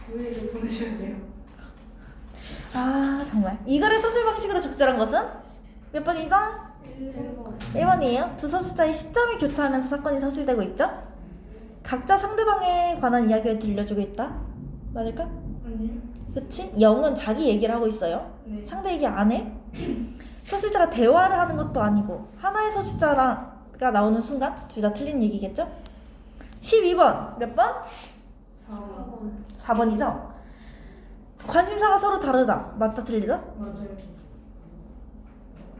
구일을 보내셔야 돼요. 아 정말 이 글의 서술 방식으로 적절한 것은 몇 번이죠? 1번이에요. 두 서술자의 시점이 교차하면서 사건이 서술되고 있죠? 각자 상대방에 관한 이야기를 들려주고 있다. 맞을까? 아니요. 그치? 0은 자기 얘기를 하고 있어요. 네. 상대 얘기 안 해? 서술자가 대화를 하는 것도 아니고 하나의 서술자가 나오는 순간 둘 다 틀린 얘기겠죠? 12번 몇 번? 4번. 4번이죠? 관심사가 서로 다르다. 맞다 틀리다? 맞아요.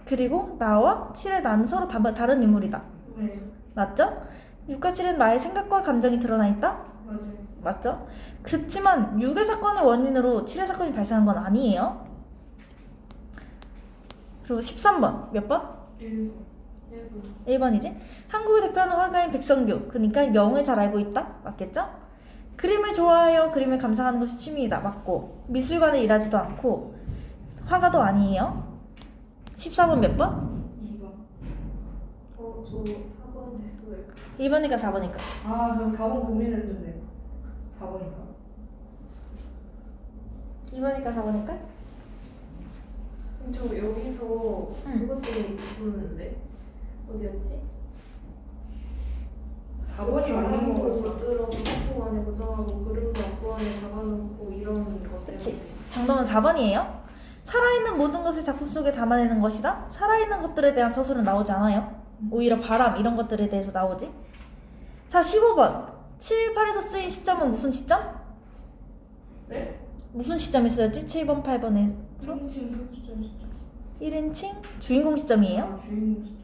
그리고 나와 7의 나는 서로 다른 인물이다. 네. 맞죠? 6과 7은 나의 생각과 감정이 드러나 있다? 맞아요. 맞죠? 그렇지만 6의 사건의 원인으로 7의 사건이 발생한 건 아니에요. 그리고 13번 몇 번? 1번. 1번이지? 한국을 대표하는 화가인 백성규, 그러니까 0을 잘 알고 있다? 맞겠죠? 그림을 좋아하여 그림을 감상하는 것이 취미이다. 맞고 미술관에 일하지도 않고 화가도 아니에요. 14번 몇 번? 2번. 저 4번 됐어요. 1번이니까 4번이니까 아, 저 4번 고민했는데. 4번인가? 2번이니까 4번이니까? 저 여기서 응. 그것도 모르는데 어디였지? 4번이 맞는 거 같아. 들어서 학교 안에 고정하고 그림도 학교 안에 잡아놓고 이런 것 때문에. 그치. 정답은 4번이에요. 살아있는 모든 것을 작품 속에 담아내는 것이다. 살아있는 것들에 대한 서술은 나오지 않아요. 오히려 바람 이런 것들에 대해서 나오지. 자 15번 7, 8에서 쓰인 시점은 무슨 시점? 네? 무슨 시점이 쓰였지? 7번, 8번에서 1인칭 석주점 1인칭 주인공 시점이에요. 아, 주인공 시점.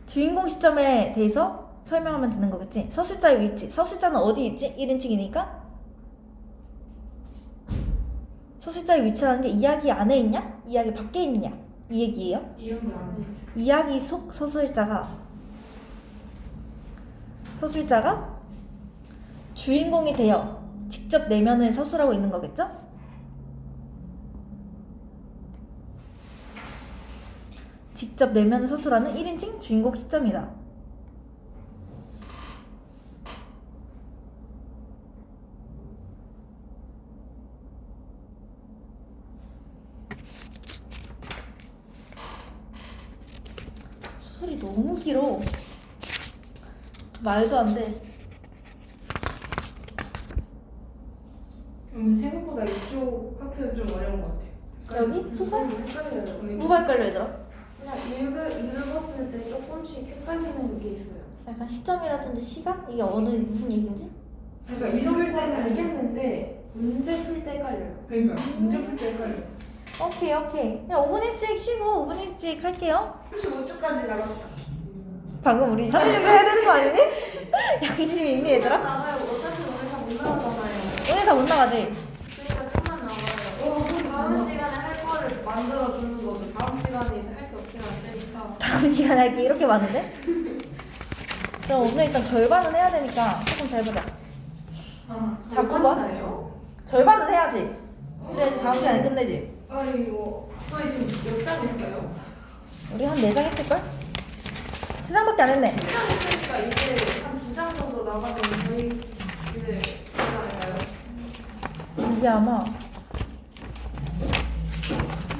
주인공 시점에 대해서 설명하면 되는 거겠지. 서술자의 위치. 서술자는 어디 있지? 1인칭이니까 서술자의 위치라는 게 이야기 안에 있냐? 이야기 밖에 있냐? 이 얘기예요. 이야기 안 해. 이야기 속 서술자가 주인공이 되어 직접 내면을 서술하고 있는 거겠죠? 직접 내면을 서술하는 1인칭 주인공 시점이다. 소설이 너무 길어. 말도 안 돼. 생각보다 이쪽 파트는 좀 어려운 것 같아요. 여기? 소설? 헷갈려요. 뭐가 헷갈려 얘들아? 그냥 읽었을 때 조금씩 헷갈리는 게 있어요. 약간 시점이라든지 시각? 이게 어느 무슨 얘기인지? 그러니까 읽을 읽을 때는 때는 알겠는데 문제 풀 때 헷갈려요. 그러니까 문제 풀 때 헷갈려. 오케이 그냥 5분 일찍 쉬고 5분 일찍 할게요. 35초까지 나갑시다. 방금 우리 30분 해야 되는 거 아니니? 양심 있니 얘들아? 나가요. 어차피 오늘 다 못 나가잖아요. 오늘 다 못 나가지? 그러니까 좀만 나와요. 다음 시간에 할 거를 만들어 주는 거죠. 다음 시간에 이제 할 게 없으면 안 되니까. 다음 시간에 할 게 이렇게 많은데? 그럼 오늘 일단 절반은 해야 되니까 조금 잘 보자. 자, 9번. 절반은 해야지. 그래야지 다음 시간에 끝내지. 이거 저희 지금 몇 장 했어요? 우리 한 4장 했을걸? 3장밖에 안 했네. 1장 했으니까 이제 한 2장 정도 나가면 저희 이제 되지 않을까요? 이게 아마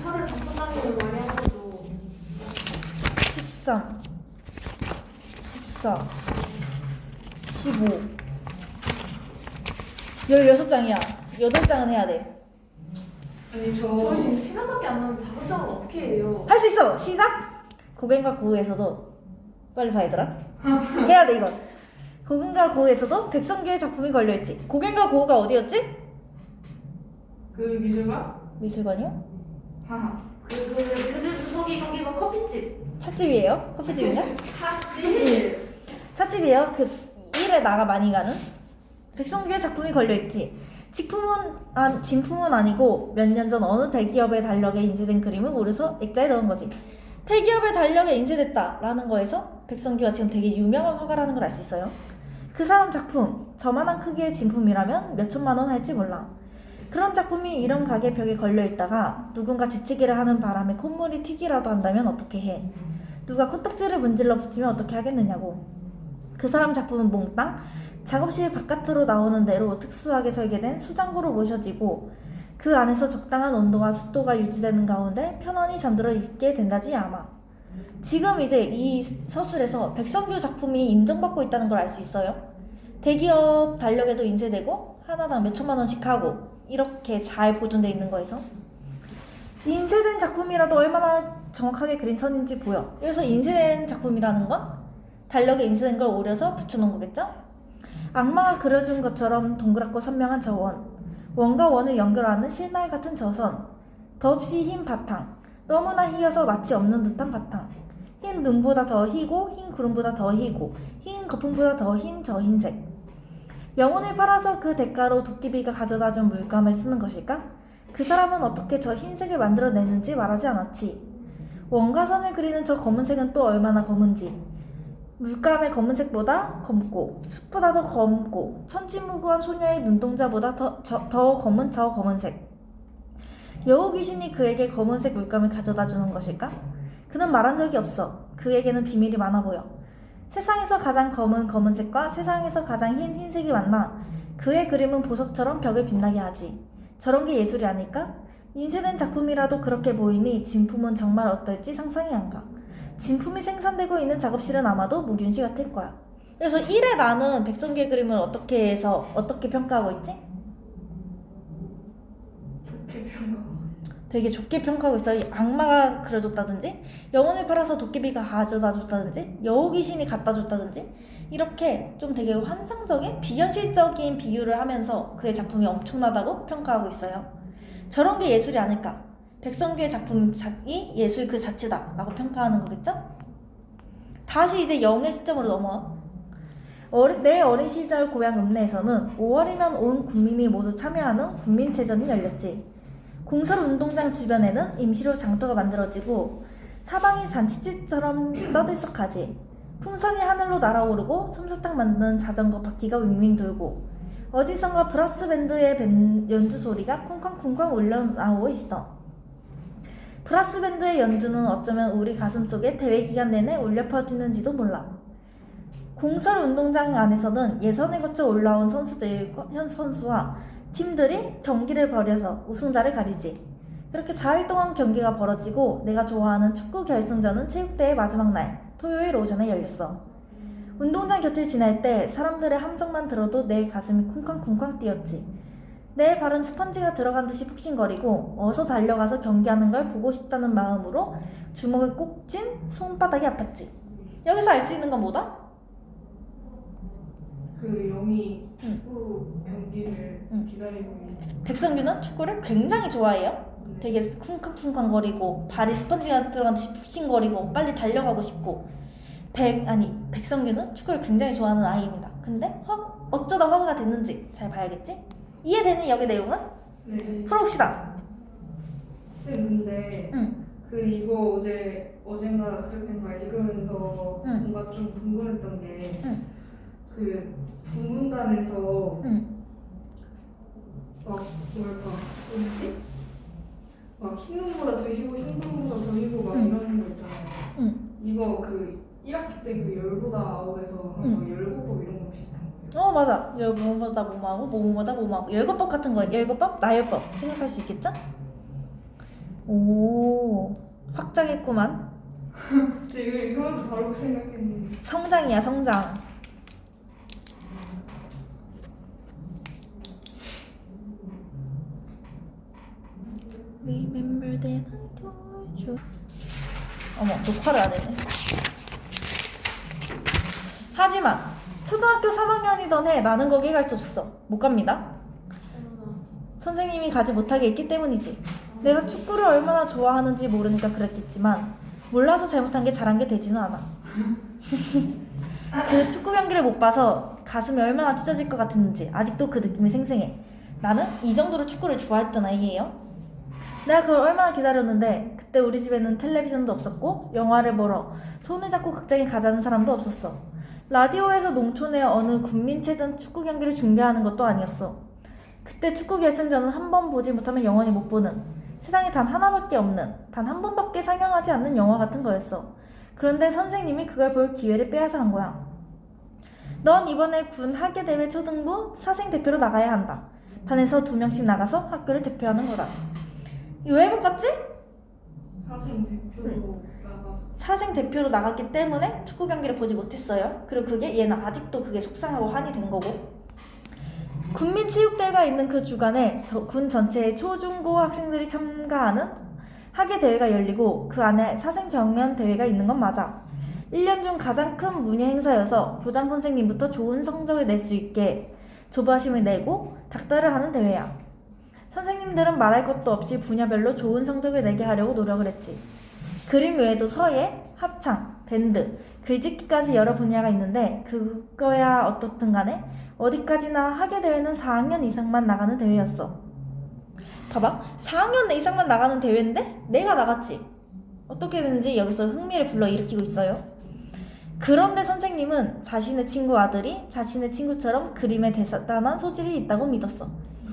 하루에 다섯 장을 많이 하고도 13, 14, 15, 16장이야. 8장은 해야 돼. 아니 저희 지금 3장밖에 안 나는데 5장을 어떻게 해요? 할 수 있어! 시작! 고갱과 고우에서도 빨리 봐 얘들아. 해야 돼 이건. 고갱과 고우에서도 백성규의 작품이 걸려있지. 고갱과 고우가 어디였지? 그 미술관? 미술관이요? 하하. 그들 구석이 거기가 커피집. 찻집이에요? 커피집인가? 찻집. 찻집이에요. 그 일에 나가 많이 가는 백성규의 작품이 걸려있지. 진품은 아니고 몇 년 전 어느 대기업의 달력에 인쇄된 그림을 오려서 액자에 넣은 거지. 대기업의 달력에 인쇄됐다 라는 거에서 백성규가 지금 되게 유명한 화가라는 걸 알 수 있어요. 그 사람 작품 저만한 크기의 진품이라면 몇 천만 원 할지 몰라. 그런 작품이 이런 가게 벽에 걸려있다가 누군가 재채기를 하는 바람에 콧물이 튀기라도 한다면 어떻게 해? 누가 코딱지를 문질러 붙이면 어떻게 하겠느냐고. 그 사람 작품은 몽땅 작업실 바깥으로 나오는 대로 특수하게 설계된 수장고로 모셔지고 그 안에서 적당한 온도와 습도가 유지되는 가운데 편안히 잠들어 있게 된다지 아마. 지금 이제 이 서술에서 백성규 작품이 인정받고 있다는 걸 알 수 있어요. 대기업 달력에도 인쇄되고 하나당 몇 천만 원씩 하고 이렇게 잘 보존돼 있는 거에서 인쇄된 작품이라도 얼마나 정확하게 그린 선인지 보여. 그래서 인쇄된 작품이라는 건 달력에 인쇄된 걸 오려서 붙여놓은 거겠죠? 악마가 그려준 것처럼 동그랗고 선명한 저 원, 원과 원을 연결하는 실날 같은 저 선, 더없이 흰 바탕, 너무나 희어서 마치 없는 듯한 바탕, 흰 눈보다 더 희고 흰 구름보다 더 희고 흰 거품보다 더 흰 저 흰색. 영혼을 팔아서 그 대가로 도깨비가 가져다준 물감을 쓰는 것일까? 그 사람은 어떻게 저 흰색을 만들어내는지 말하지 않았지. 원과 선을 그리는 저 검은색은 또 얼마나 검은지. 물감의 검은색보다 검고 숲보다 더 검고 천지무구한 소녀의 눈동자보다 더 검은 저 검은색. 여우 귀신이 그에게 검은색 물감을 가져다 주는 것일까? 그는 말한 적이 없어. 그에게는 비밀이 많아 보여. 세상에서 가장 검은 검은색과 세상에서 가장 흰 흰색이 만나 그의 그림은 보석처럼 벽을 빛나게 하지. 저런 게 예술이 아닐까? 인쇄된 작품이라도 그렇게 보이니 진품은 정말 어떨지 상상이 안 가. 진품이 생산되고 있는 작업실은 아마도 무균실 같을 거야. 그래서 1회 나는 백성규의 그림을 어떻게 해서 어떻게 평가하고 있지? 좋게 평가. 되게 좋게 평가하고 있어. 악마가 그려줬다든지 영혼을 팔아서 도깨비가 가져다 줬다든지 여우 귀신이 갖다 줬다든지 이렇게 좀 되게 환상적인 비현실적인 비유를 하면서 그의 작품이 엄청나다고 평가하고 있어요. 저런 게 예술이 아닐까? 백성규의 작품이 예술 그 자체다 라고 평가하는 거겠죠? 다시 이제 영의 시점으로 넘어와. 내 어린 시절 고향 읍내에서는 5월이면 온 국민이 모두 참여하는 국민체전이 열렸지. 공설운동장 주변에는 임시로 장터가 만들어지고 사방이 잔치집처럼 떠들썩하지. 풍선이 하늘로 날아오르고 솜사탕 만드는 자전거 바퀴가 윙윙 돌고 어디선가 브라스 밴드의 연주 소리가 쿵쾅쿵쾅 울려나오고 있어. 브라스 밴드의 연주는 어쩌면 우리 가슴 속에 대회 기간 내내 울려 퍼지는지도 몰라. 공설 운동장 안에서는 예선을 거쳐 올라온 선수와 팀들이 경기를 벌여서 우승자를 가리지. 그렇게 4일 동안 경기가 벌어지고 내가 좋아하는 축구 결승전은 체육대회 마지막 날 토요일 오전에 열렸어. 운동장 곁을 지날 때 사람들의 함성만 들어도 내 가슴이 쿵쾅쿵쾅 뛰었지. 내 발은 스펀지가 들어간 듯이 푹신거리고 어서 달려가서 경기하는 걸 보고 싶다는 마음으로 주먹을 꼭 쥔 손바닥이 아팠지. 여기서 알 수 있는 건 뭐다? 그 영이 축구 경기를 응. 기다리고 있는. 백성규는 축구를 굉장히 좋아해요. 네. 되게 쿵쾅쿵쾅거리고 발이 스펀지가 들어간 듯이 푹신거리고 빨리 달려가고 싶고 백성규는 축구를 굉장히 좋아하는 아이입니다. 근데 어쩌다 화가 됐는지 잘 봐야겠지? 이해되는 여기 내용은? 네. 풀어봅시다. 근데 응. 그 이거 어젠가 그저께인가 읽으면서 응. 뭔가 좀 궁금했던 게 응. 그 부문단에서 응. 막 뭐랄까 뭐지? 막 흰 눈보다 더 희고 흰 구름보다 더 희고 막 응. 이런 거 있잖아요. 응. 이거 그 1학기 때 그 열보다 아홉에서 응. 한 열고법 이런 거 비슷한 거예요. 맞아. 뭐뭐보다 뭐뭐하고 뭐뭐보다 뭐뭐하고 열거법 같은 거 열거법, 나열법 생각할 수 있겠죠? 오, 확장했구만. 저 이거 읽으면서 바로 그 생각했는데. 성장이야, 성장. Remember that I told you. 어머, 녹화를 안 했네. 하지만 초등학교 3학년이던 해 나는 거기에 갈 수 없어. 못 갑니다. 선생님이 가지 못하게 했기 때문이지. 내가 축구를 얼마나 좋아하는지 모르니까 그랬겠지만 몰라서 잘못한 게 잘한 게 되지는 않아. 그 축구 경기를 못 봐서 가슴이 얼마나 찢어질 것 같았는지 아직도 그 느낌이 생생해. 나는 이 정도로 축구를 좋아했던 아이예요. 내가 그걸 얼마나 기다렸는데 그때 우리 집에는 텔레비전도 없었고 영화를 보러 손을 잡고 극장에 가자는 사람도 없었어. 라디오에서 농촌의 어느 국민체전 축구 경기를 중계하는 것도 아니었어. 그때 축구 결승전은 한 번 보지 못하면 영원히 못 보는, 세상에 단 하나밖에 없는, 단 한 번밖에 상영하지 않는 영화 같은 거였어. 그런데 선생님이 그걸 볼 기회를 빼앗아 간 거야. 넌 이번에 군 하계대회 초등부 사생 대표로 나가야 한다. 반에서 2명씩 나가서 학교를 대표하는 거다. 이거 왜 해봤지? 사생 대표로 나가서 사생 대표로 나갔기 때문에 축구 경기를 보지 못했어요. 그리고 그게 얘는 아직도 그게 속상하고 한이 된 거고. 군민체육대회가 있는 그 주간에 군 전체의 초중고 학생들이 참가하는 하계대회가 열리고 그 안에 사생 경연 대회가 있는 건 맞아. 1년 중 가장 큰 문예 행사여서 교장 선생님부터 좋은 성적을 낼 수 있게 조바심을 내고 닥달을 하는 대회야. 선생님들은 말할 것도 없이 분야별로 좋은 성적을 내게 하려고 노력을 했지. 그림 외에도 서예, 합창, 밴드, 글짓기까지 여러 분야가 있는데 그거야 어떻든 간에 어디까지나 하계대회는 4학년 이상만 나가는 대회였어. 봐봐, 4학년 이상만 나가는 대회인데 내가 나갔지. 어떻게든지 여기서 흥미를 불러일으키고 있어요. 그런데 선생님은 자신의 친구 아들이 자신의 친구처럼 그림에 대단한 소질이 있다고 믿었어.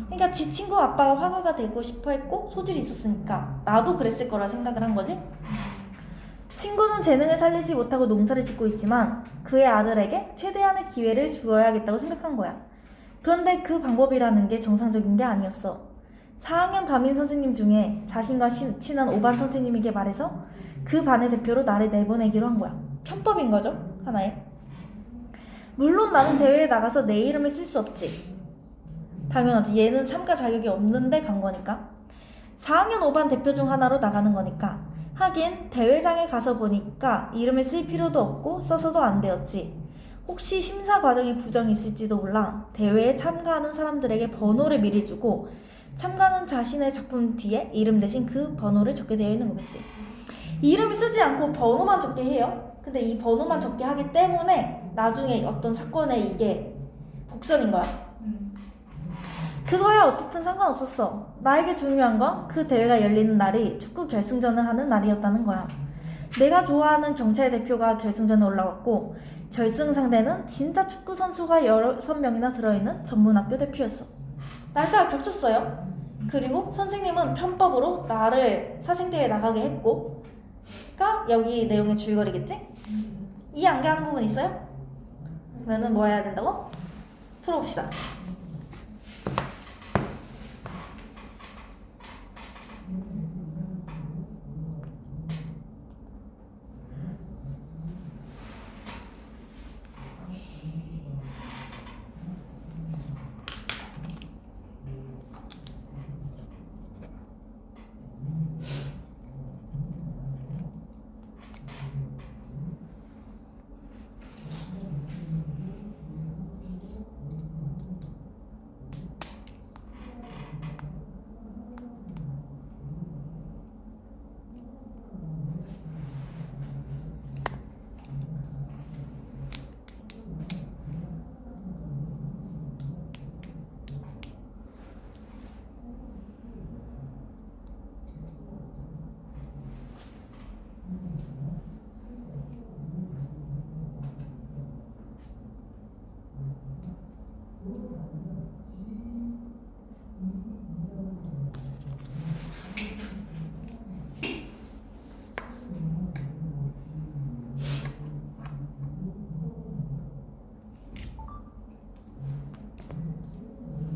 그러니까 지 친구 아빠가 화가가 되고 싶어 했고 소질이 있었으니까 나도 그랬을 거라 생각을 한 거지. 친구는 재능을 살리지 못하고 농사를 짓고 있지만 그의 아들에게 최대한의 기회를 주어야겠다고 생각한 거야. 그런데 그 방법이라는 게 정상적인 게 아니었어. 4학년 담임 선생님 중에 자신과 친한 5반 선생님에게 말해서 그 반의 대표로 나를 내보내기로 한 거야. 편법인 거죠, 하나의. 물론 나는 대회에 나가서 내 이름을 쓸 수 없지. 당연하지. 얘는 참가 자격이 없는데 간 거니까. 4학년 5반 대표 중 하나로 나가는 거니까. 하긴 대회장에 가서 보니까 이름을 쓸 필요도 없고 써서도 안 되었지. 혹시 심사 과정에 부정이 있을지도 몰라 대회에 참가하는 사람들에게 번호를 미리 주고 참가는 자신의 작품 뒤에 이름 대신 그 번호를 적게 되어 있는 거겠지. 이름을 쓰지 않고 번호만 적게 해요. 근데 이 번호만 적게 하기 때문에 나중에 어떤 사건에 이게 복선인 거야. 그거야 어떻든 상관없었어. 나에게 중요한 건 그 대회가 열리는 날이 축구 결승전을 하는 날이었다는 거야. 내가 좋아하는 경찰 대표가 결승전에 올라왔고 결승 상대는 진짜 축구 선수가 6명이나 들어있는 전문학교 대표였어. 날짜가 겹쳤어요. 그리고 선생님은 편법으로 나를 사생대회에 나가게 했고 가 여기 내용의 줄거리겠지? 이해 안 가는 부분 있어요? 그러면은 뭐 해야 된다고? 풀어봅시다.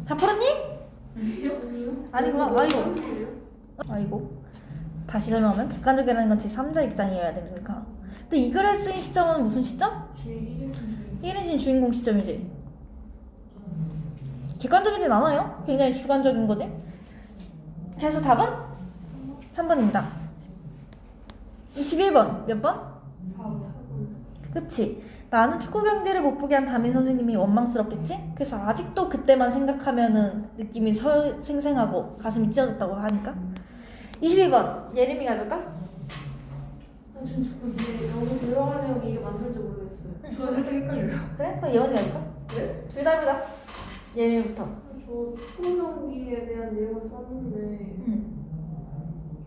다 풀었니? 아니구나. 아이고. 다시 설명하면 객관적이라는 건 제3자 입장이어야 됩니까? 근데 이 글을 쓰인 시점은 무슨 시점? 1인칭 주인공 시점이지. 객관적이진 않아요. 굉장히 주관적인 거지. 그래서 답은 3번입니다. 21번 몇 번? 4번. 그치. 나는 축구 경기를 못 보게 한 담임 선생님이 원망스럽겠지? 그래서 아직도 그때만 생각하면은 느낌이 생생하고 가슴이 찢어졌다고 하니까. 22번 예림이가 해볼까? 지금 이게 너무 들어갈 내용이 이게 맞는지 모르겠어요. 저는 살짝 헷갈려요. 그래? 그럼 예원이가 해볼까? 네? 둘 다 해보자. 예림이부터. 저 축구 경기에 대한 내용을 썼는데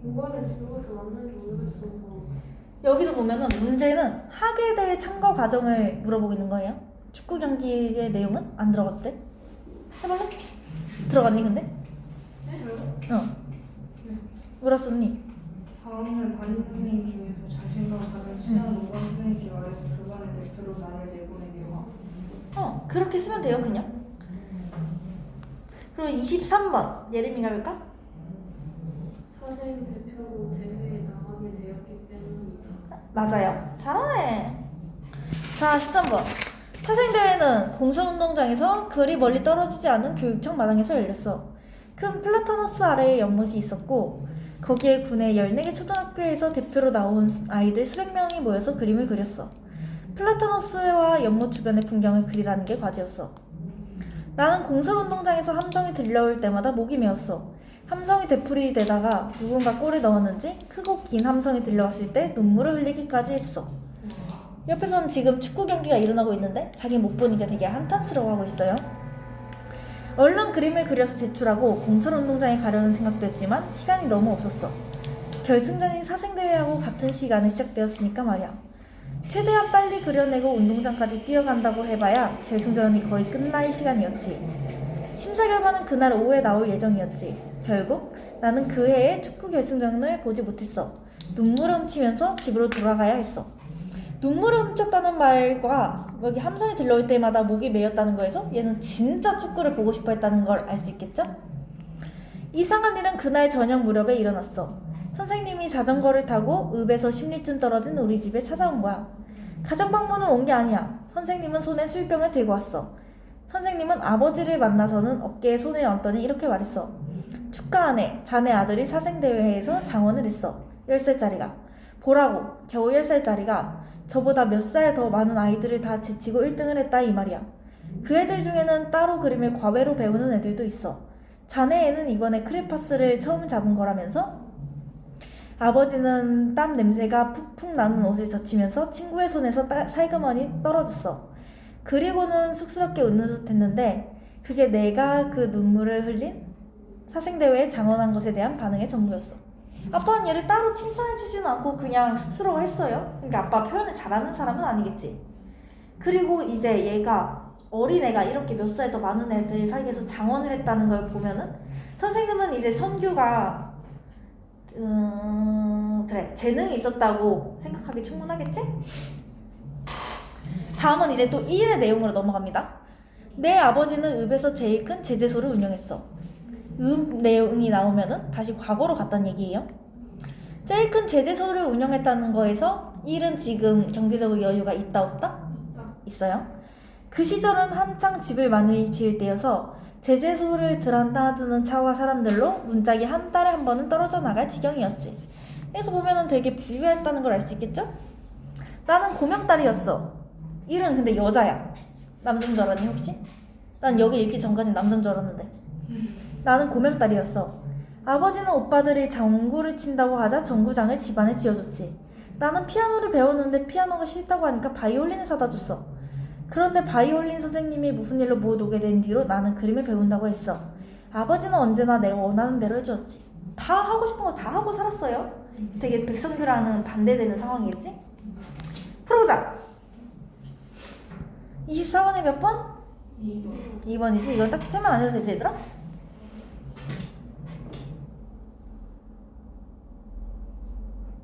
중간에 들어가서 맞는지 모르겠어서. 여기서 보면은 문제는 하계대회 참가 과정을 물어보고 있는 거예요. 축구 경기의 내용은 안 들어갔대. 해볼래? 들어갔니 근데? 네? 저요? 어. 뭐라 썼니? 4학년 담임 선생님 중에서 자신과 가장 친한 5반 선생님께 말해서 그 반의 대표로 나를 내보내기로 하고 그렇게 쓰면 돼요 그냥. 그리고 23번 예림이가 볼까? 선생님 대표로 대회에 나가게 되었기 때문이다. 맞아요. 잘하네. 자, 13번. 사생대회는 공설운동장에서 그리 멀리 떨어지지 않은 교육청 마당에서 열렸어. 큰 플라타너스 아래에 연못이 있었고 거기에 군의 14개 초등학교에서 대표로 나온 아이들 수백 명이 모여서 그림을 그렸어. 플라타너스와 연못 주변의 풍경을 그리라는 게 과제였어. 나는 공설운동장에서 함성이 들려올 때마다 목이 메었어. 함성이 되풀이 되다가 누군가 꼴에 넣었는지 크고 긴 함성이 들려왔을 때 눈물을 흘리기까지 했어. 옆에서는 지금 축구 경기가 일어나고 있는데 자기 못 보니까 되게 한탄스러워하고 있어요. 얼른 그림을 그려서 제출하고 공설운동장에 가려는 생각도 했지만 시간이 너무 없었어. 결승전인 사생대회하고 같은 시간에 시작되었으니까 말이야. 최대한 빨리 그려내고 운동장까지 뛰어간다고 해봐야 결승전이 거의 끝날 시간이었지. 심사 결과는 그날 오후에 나올 예정이었지. 결국 나는 그 해에 축구 결승전을 보지 못했어. 눈물을 훔치면서 집으로 돌아가야 했어. 눈물을 훔쳤다는 말과 여기 함성이 들려올 때마다 목이 메였다는 거에서 얘는 진짜 축구를 보고 싶어 했다는 걸 알 수 있겠죠? 이상한 일은 그날 저녁 무렵에 일어났어. 선생님이 자전거를 타고 읍에서 10리쯤 떨어진 우리 집에 찾아온 거야. 가정방문을 온 게 아니야. 선생님은 손에 술병을 들고 왔어. 선생님은 아버지를 만나서는 어깨에 손을 얹더니 이렇게 말했어. 축하하네. 자네 아들이 사생대회에서 장원을 했어. 10살짜리가. 보라고. 겨우 10살짜리가 저보다 몇 살 더 많은 아이들을 다 제치고 1등을 했다 이 말이야. 그 애들 중에는 따로 그림을 과외로 배우는 애들도 있어. 자네 애는 이번에 크레파스를 처음 잡은 거라면서? 아버지는 땀 냄새가 푹푹 나는 옷을 젖히면서 친구의 손에서 살그머니 떨어졌어. 그리고는 쑥스럽게 웃는 듯 했는데 그게 내가 그 눈물을 흘린 사생대회에 장원한 것에 대한 반응의 전부였어. 아빠는 얘를 따로 칭찬해주지는 않고 그냥 쑥스러워했어요. 그러니까 아빠 표현을 잘하는 사람은 아니겠지. 그리고 이제 얘가 어린애가 이렇게 몇 살 더 많은 애들 사이에서 장원을 했다는 걸 보면은 선생님은 이제 선규가 그래 재능이 있었다고 생각하기 충분하겠지? 다음은 이제 또 이 일의 내용으로 넘어갑니다. 내 아버지는 읍에서 제일 큰 제재소를 운영했어. 내용이 나오면은 다시 과거로 갔다는 얘기예요. 제일 큰 제재소를 운영했다는 거에서 일은 지금 경제적으로 여유가 있다 없다? 있어요. 그 시절은 한창 집을 많이 지을 때여서 제재소를 드나드는 차와 사람들로 문짝이 한 달에 한 번은 떨어져 나갈 지경이었지. 그래서 보면은 되게 부유했다는 걸 알 수 있겠죠? 나는 고명딸이었어. 일은 근데 여자야. 남자인 줄 알았니 혹시? 난 여기 읽기 전까지 남자인 줄 알았는데. 나는 고명딸이었어. 아버지는 오빠들이 장구를 친다고 하자 정구장을 집안에 지어줬지. 나는 피아노를 배웠는데 피아노가 싫다고 하니까 바이올린을 사다 줬어. 그런데 바이올린 선생님이 무슨 일로 못 오게 된 뒤로 나는 그림을 배운다고 했어. 아버지는 언제나 내가 원하는 대로 해주었지. 다 하고 싶은 거 다 하고 살았어요. 되게 백성규랑은 반대되는 상황이겠지? 풀어보자. 24번에 몇 번? 2번이지? 이건 딱히 설명 안 해도 되지 얘들아?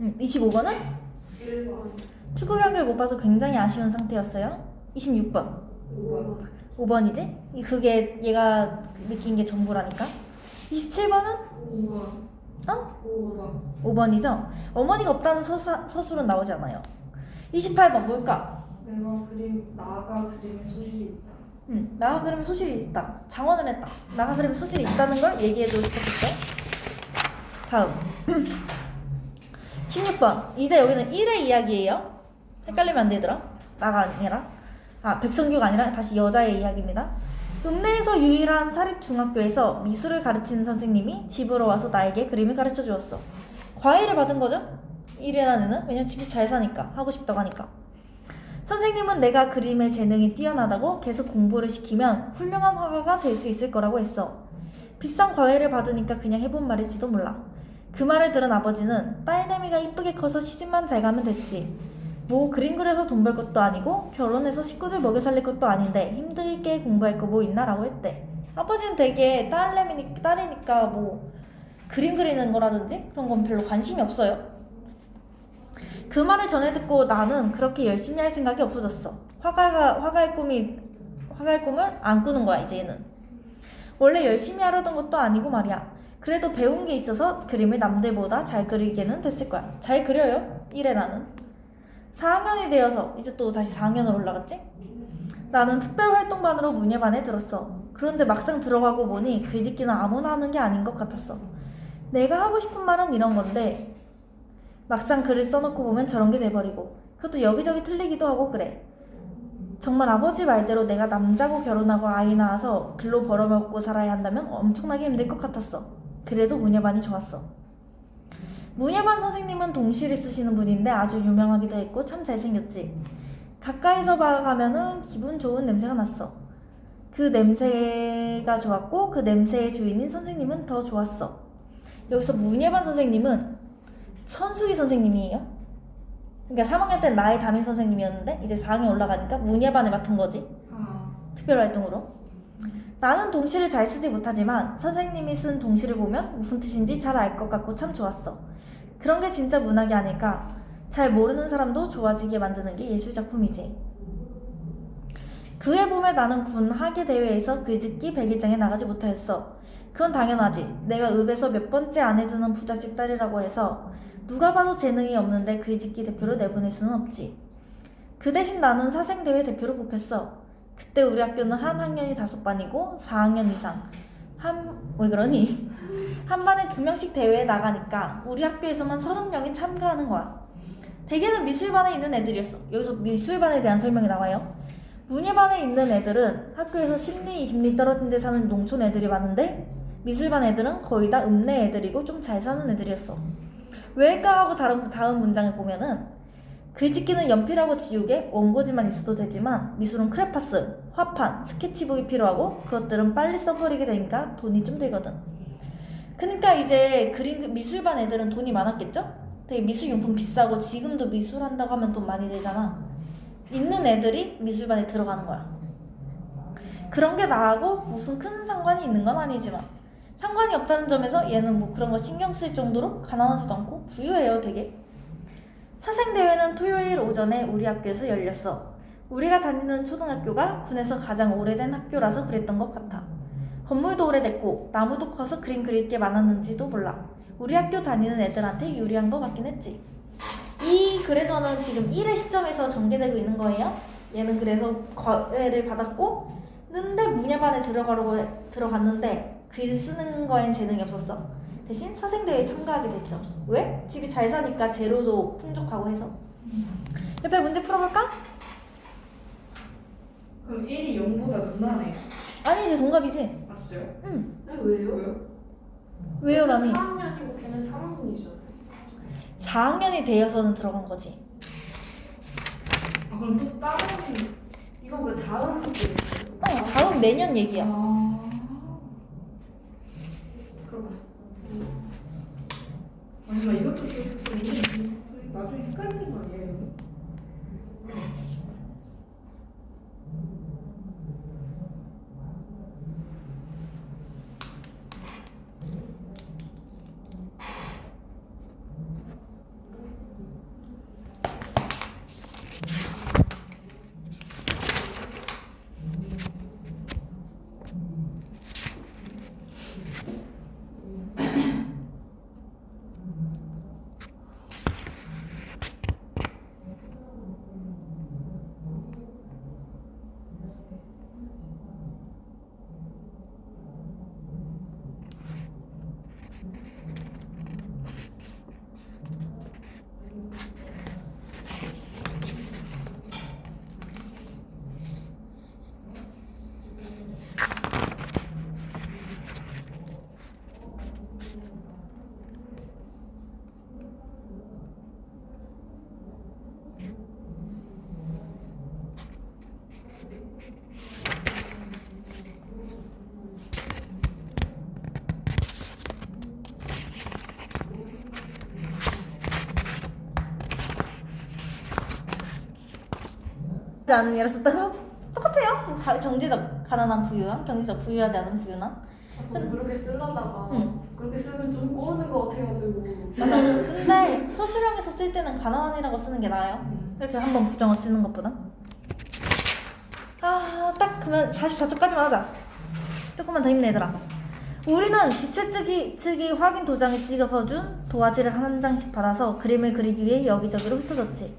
25번은? 1번. 축구 경기를 못 봐서 굉장히 아쉬운 상태였어요. 26번. 5번. 5번이지? 그게 얘가 느낀 게 전부라니까. 27번은? 5번. 어? 5번. 5번이죠? 어머니가 없다는 서술은 나오지 않아요. 28번 뭘까? 나가 그림에 소질이 있다. 나가 그림에 소질이 있다. 장원을 했다. 나가 그림에 소질이 있다는 걸 얘기해주고 싶었어요. 다음 16번. 이제 여기는 1의 이야기예요. 헷갈리면 안 되더라. 나가 아니라 백성규가 아니라 다시 여자의 이야기입니다. 읍내에서 유일한 사립중학교에서 미술을 가르치는 선생님이 집으로 와서 나에게 그림을 가르쳐 주었어. 과외를 받은 거죠? 1이라는 애는. 왜냐면 집이 잘 사니까. 하고 싶다고 하니까. 선생님은 내가 그림에 재능이 뛰어나다고 계속 공부를 시키면 훌륭한 화가가 될 수 있을 거라고 했어. 비싼 과외를 받으니까 그냥 해본 말일지도 몰라. 그 말을 들은 아버지는 딸내미가 이쁘게 커서 시집만 잘 가면 됐지. 뭐 그림 그려서 돈 벌 것도 아니고 결혼해서 식구들 먹여 살릴 것도 아닌데 힘들게 공부할 거 뭐 있나 라고 했대. 아버지는 되게 딸이니까 뭐 그림 그리는 거라든지 그런 건 별로 관심이 없어요. 그 말을 전해 듣고 나는 그렇게 열심히 할 생각이 없어졌어. 화가의 꿈이 화가의 꿈을 안 꾸는 거야 이제는. 원래 열심히 하려던 것도 아니고 말이야. 그래도 배운 게 있어서 그림을 남들보다 잘 그리게는 됐을 거야. 잘 그려요 이래 나는. 4학년이 되어서 이제 또 다시 4학년으로 올라갔지? 나는 특별활동반으로 문예반에 들었어. 그런데 막상 들어가고 보니 글짓기는 아무나 하는 게 아닌 것 같았어. 내가 하고 싶은 말은 이런 건데 막상 글을 써놓고 보면 저런 게 돼버리고 그것도 여기저기 틀리기도 하고 그래. 정말 아버지 말대로 내가 남자고 결혼하고 아이 낳아서 글로 벌어먹고 살아야 한다면 엄청나게 힘들 것 같았어. 그래도 문예반이 좋았어. 문예반 선생님은 동시를 쓰시는 분인데 아주 유명하기도 했고 참 잘생겼지. 가까이서 봐가면은 기분 좋은 냄새가 났어. 그 냄새가 좋았고 그 냄새의 주인인 선생님은 더 좋았어. 여기서 문예반 선생님은 천수기 선생님이에요. 그러니까 3학년 때는 나의 담임 선생님이었는데 이제 4학년 올라가니까 문예반을 맡은 거지. 특별활동으로. 나는 동시를 잘 쓰지 못하지만 선생님이 쓴 동시를 보면 무슨 뜻인지 잘 알 것 같고 참 좋았어. 그런 게 진짜 문학이 아닐까. 잘 모르는 사람도 좋아지게 만드는 게 예술작품이지. 그해 봄에 나는 군 하계대회에서 글짓기 100일장에 나가지 못하였어. 그건 당연하지. 내가 읍에서 몇 번째 안에 드는 부잣집 딸이라고 해서 누가 봐도 재능이 없는데 글짓기 대표로 내보낼 수는 없지. 그 대신 나는 사생대회 대표로 뽑혔어. 그때 우리 학교는 한 학년이 5반이고 4학년 이상. 왜 그러니? 한 반에 2명씩 대회에 나가니까 우리 학교에서만 30명이 참가하는 거야. 대개는 미술반에 있는 애들이었어. 여기서 미술반에 대한 설명이 나와요. 문예반에 있는 애들은 학교에서 10리, 20리 떨어진 데 사는 농촌 애들이 많은데 미술반 애들은 거의 다 읍내 애들이고 좀 잘 사는 애들이었어. 왜일까 하고 다음 문장을 보면은 글짓기는 연필하고 지우개, 원고지만 있어도 되지만 미술은 크레파스, 화판, 스케치북이 필요하고 그것들은 빨리 써버리게 되니까 돈이 좀 들거든. 그러니까 이제 미술반 애들은 돈이 많았겠죠? 되게 미술용품 비싸고 지금도 미술한다고 하면 돈 많이 들잖아. 있는 애들이 미술반에 들어가는 거야. 그런 게 나하고 무슨 큰 상관이 있는 건 아니지만 상관이 없다는 점에서 얘는 뭐 그런 거 신경 쓸 정도로 가난하지도 않고 부유해요 되게. 사생대회는 토요일 오전에 우리 학교에서 열렸어. 우리가 다니는 초등학교가 군에서 가장 오래된 학교라서 그랬던 것 같아. 건물도 오래됐고 나무도 커서 그림 그릴 게 많았는지도 몰라. 우리 학교 다니는 애들한테 유리한 거 같긴 했지. 이 글에서는 지금 1회 시점에서 전개되고 있는 거예요. 얘는 그래서 과외를 받았고 근데 문예반에 들어갔는데 글 쓰는 거엔 재능이 없었어. 대신 사생대회에 참가하게 됐죠. 왜? 집이 잘 사니까 재료도 풍족하고 해서. 옆에 문제 풀어볼까? 그럼 1이 0보다 누나네요. 아니지 동갑이지. 아 진짜요? 응. 왜요? 왜요 라니? 4학년이고 걔는 3학년이잖아요. 4학년이 되어서는 들어간 거지. 아 그럼 또 다른 이거 그 다음 게 다음 내년 얘기야. 그렇군. 아니 나 이것도 좀 나중에 헷갈리는 거 아니에요? 않은 예를 썼다고? 똑같아요. 경제적 가난한 부유함, 경제적 부유하지 않은 부유함. 저도 그렇게 쓰려다가 응. 그렇게 쓰면 좀 꼬는 것 같아가지고. 맞아. 근데 서술형에서 쓸 때는 가난한이라고 쓰는 게 나아요. 이렇게 한번 부정어 쓰는 것보다. 딱 그러면 44초까지만 하자. 조금만 더 힘내 얘들아. 우리는 주최 측이 확인 도장을 찍어준 도화지를 한 장씩 받아서 그림을 그리기 위해 여기저기로 흩어졌지.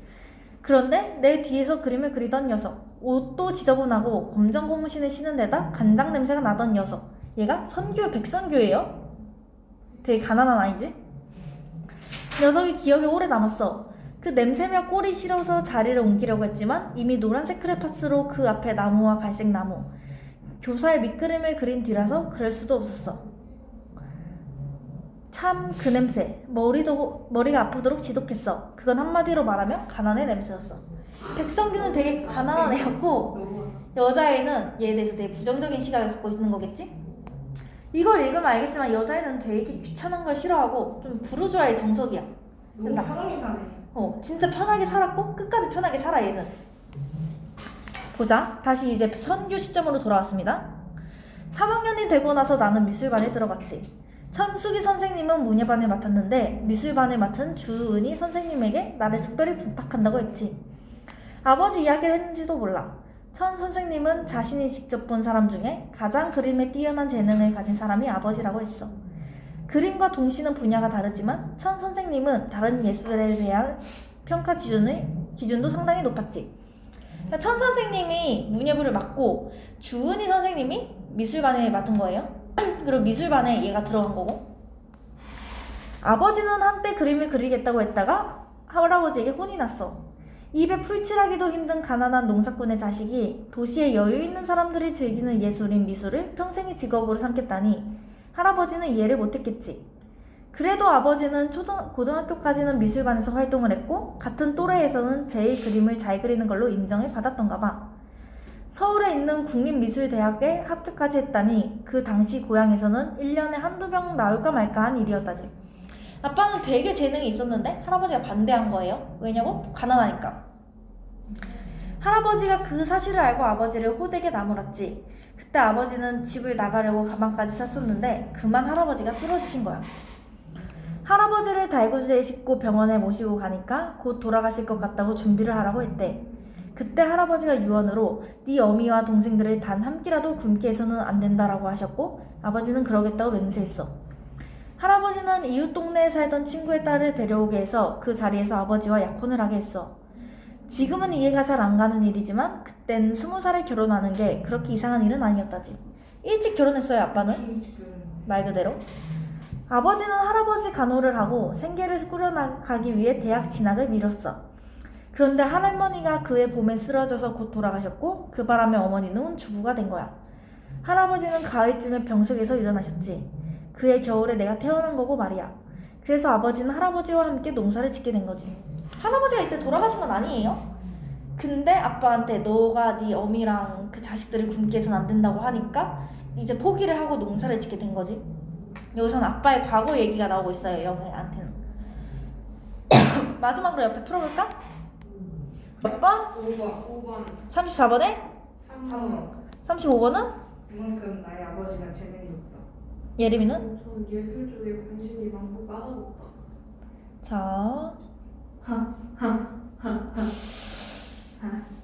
그런데 내 뒤에서 그림을 그리던 녀석, 옷도 지저분하고 검정 고무신을 신은 데다 간장 냄새가 나던 녀석, 얘가 백선규예요. 되게 가난한 아이지? 녀석이 기억에 오래 남았어. 그 냄새며 꼴이 싫어서 자리를 옮기려고 했지만 이미 노란색 크레파스로 그 앞에 나무와 갈색 나무, 교사의 밑그림을 그린 뒤라서 그럴 수도 없었어. 참 그 냄새, 머리가 아프도록 지독했어. 그건 한마디로 말하면 가난의 냄새였어. 백성규는 되게 가난한 애였고 여자애는 얘에 대해서 되게 부정적인 시각을 갖고 있는 거겠지? 이걸 읽으면 알겠지만 여자애는 되게 귀찮은 걸 싫어하고 좀 부르주아의 정석이야. 너무 된다. 편하게 사네. 진짜 편하게 살았고 끝까지 편하게 살아 얘는. 보자. 다시 이제 선규 시점으로 돌아왔습니다. 3학년이 되고 나서 나는 미술반에 들어갔지. 천수기 선생님은 문예반을 맡았는데 미술반을 맡은 주은희 선생님에게 나를 특별히 부탁한다고 했지. 아버지 이야기를 했는지도 몰라. 천 선생님은 자신이 직접 본 사람 중에 가장 그림에 뛰어난 재능을 가진 사람이 아버지라고 했어. 그림과 동시는 분야가 다르지만 천 선생님은 다른 예술에 대한 평가 기준도 상당히 높았지. 천 선생님이 문예부를 맡고 주은희 선생님이 미술반에 맡은 거예요. 그리고 미술반에 얘가 들어간 거고. 아버지는 한때 그림을 그리겠다고 했다가 할아버지에게 혼이 났어. 입에 풀칠하기도 힘든 가난한 농사꾼의 자식이 도시의 여유 있는 사람들이 즐기는 예술인 미술을 평생의 직업으로 삼겠다니 할아버지는 이해를 못했겠지. 그래도 아버지는 고등학교까지는 미술반에서 활동을 했고 같은 또래에서는 제일 그림을 잘 그리는 걸로 인정을 받았던가 봐. 서울에 있는 국립미술대학에 합격까지 했다니 그 당시 고향에서는 1년에 한두 명 나올까 말까한 일이었다지. 아빠는 되게 재능이 있었는데 할아버지가 반대한 거예요. 왜냐고? 가난하니까. 할아버지가 그 사실을 알고 아버지를 호되게 나무랐지. 그때 아버지는 집을 나가려고 가방까지 샀었는데 그만 할아버지가 쓰러지신 거야. 할아버지를 달구지에 싣고 병원에 모시고 가니까 곧 돌아가실 것 같다고 준비를 하라고 했대. 그때 할아버지가 유언으로 네 어미와 동생들을 단 한 끼라도 굶게 해서는 안 된다라고 하셨고 아버지는 그러겠다고 맹세했어. 할아버지는 이웃 동네에 살던 친구의 딸을 데려오게 해서 그 자리에서 아버지와 약혼을 하게 했어. 지금은 이해가 잘 안 가는 일이지만 그땐 20살에 결혼하는 게 그렇게 이상한 일은 아니었다지. 일찍 결혼했어요 아빠는. 말 그대로. 아버지는 할아버지 간호를 하고 생계를 꾸려나가기 위해 대학 진학을 미뤘어. 그런데 할머니가 그해 봄에 쓰러져서 곧 돌아가셨고 그 바람에 어머니는 주부가 된 거야. 할아버지는 가을쯤에 병석에서 일어나셨지. 그해 겨울에 내가 태어난 거고 말이야. 그래서 아버지는 할아버지와 함께 농사를 짓게 된 거지. 할아버지가 이때 돌아가신 건 아니에요. 근데 아빠한테 너가 네 어미랑 그 자식들을 굶게 해서는 안 된다고 하니까 이제 포기를 하고 농사를 짓게 된 거지. 여기서는 아빠의 과거 얘기가 나오고 있어요. 영애한테는. 마지막으로 옆에 풀어볼까? 몇 번? 5번. 34번에? 3번. 35번은? 이만큼 나의 아버지가 재능이 높다. 예림이는? 전 예술 쪽에 관심이 많고 까다롭다. 자,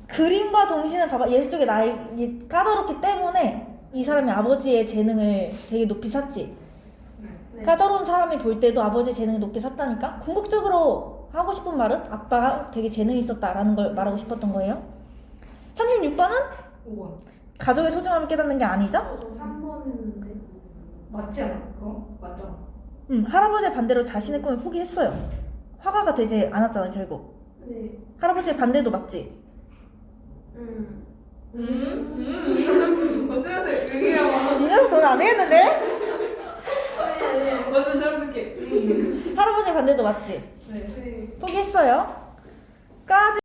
그림과 동시는 봐봐. 예술 쪽에 나이 까다롭기 때문에 이 사람이 아버지의 재능을 되게 높이 샀지. 네. 까다로운 사람이 볼 때도 아버지의 재능을 높게 샀다니까? 궁극적으로 하고 싶은 말은 아빠가 되게 재능이 있었다라는 걸 말하고 싶었던 거예요. 36번은? 5번. 가족의 소중함을 깨닫는 게 아니죠? 저 3번 했는데. 맞지 않아? 맞잖아. 할아버지의 반대로 자신의 꿈을 포기했어요. 화가가 되지 않았잖아 결국. 네. 할아버지의 반대도 맞지? 쓰면서 의기가 이제부터 너는 안 되겠는데? 먼저 자연스럽게. 할아버지의 반대도 맞지? 네. 포기했어요. 까지